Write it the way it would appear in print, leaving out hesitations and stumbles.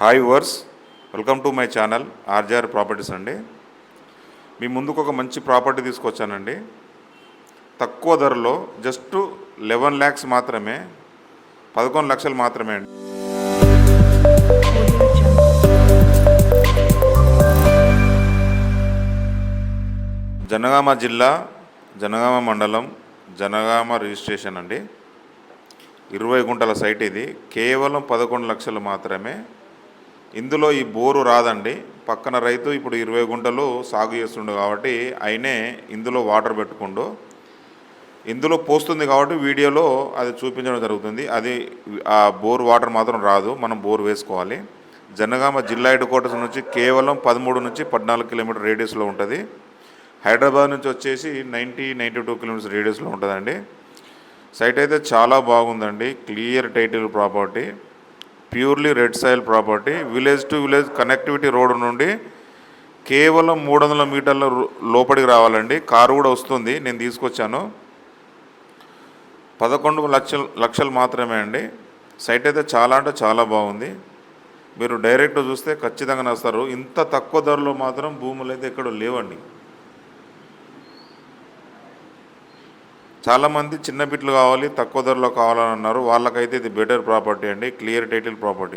Hi viewers, welcome to my channel RGR properties అండి. మీ ముందుకు ఒక మంచి ప్రాపర్టీ తీసుకొచ్చానండి. తక్కువ ధరలో జస్ట్ 11 lakhs మాత్రమే, 11 లక్షలు మాత్రమే అండి. జనగామ జిల్లా, జనగామ మండలం, జనగామ రిజిస్ట్రేషన్ అండి. 20 గుంటల సైట్ ఇది. కేవలం 11 లక్షలు మాత్రమే. ఇందులో ఈ బోరు రాదండి. పక్కన రైతు ఇప్పుడు 20 గుంటలు సాగు చేస్తుండు కాబట్టి ఆయనే ఇందులో వాటర్ పెట్టుకుండు. ఇందులో పోస్తుంది కాబట్టి వీడియోలో అది చూపించడం జరుగుతుంది. అది ఆ బోర్ వాటర్ మాత్రం రాదు, మనం బోర్ వేసుకోవాలి. జనగామ జిల్లా హెడ్ క్వార్టర్స్ నుంచి కేవలం 13 నుంచి 14 కిలోమీటర్ రేడియస్లో ఉంటుంది. హైదరాబాద్ నుంచి వచ్చేసి 92 కిలోమీటర్స్ రేడియస్లో ఉంటుందండి. సైట్ అయితే చాలా బాగుందండి. Clear title property, purely red soil property. Village to village connectivity road నుండి కేవలం 300 మీటర్ల లోపలికి రావాలండి. కారు కూడా వస్తుంది, నేను తీసుకొచ్చాను. 11 లక్షలు మాత్రమే అండి. సైట్ అయితే చాలా అంటే చాలా బాగుంది. మీరు డైరెక్ట్ చూస్తే ఖచ్చితంగా నస్తారు. ఇంత తక్కువ ధరలో మాత్రం భూములు అయితే ఎక్కడ లేవండి. చాలామంది చిన్న బిట్లు కావాలి, తక్కువ ధరలో కావాలని అన్నారు. వాళ్ళకైతే ఇది బెటర్ ప్రాపర్టీ అండి. Clear title property.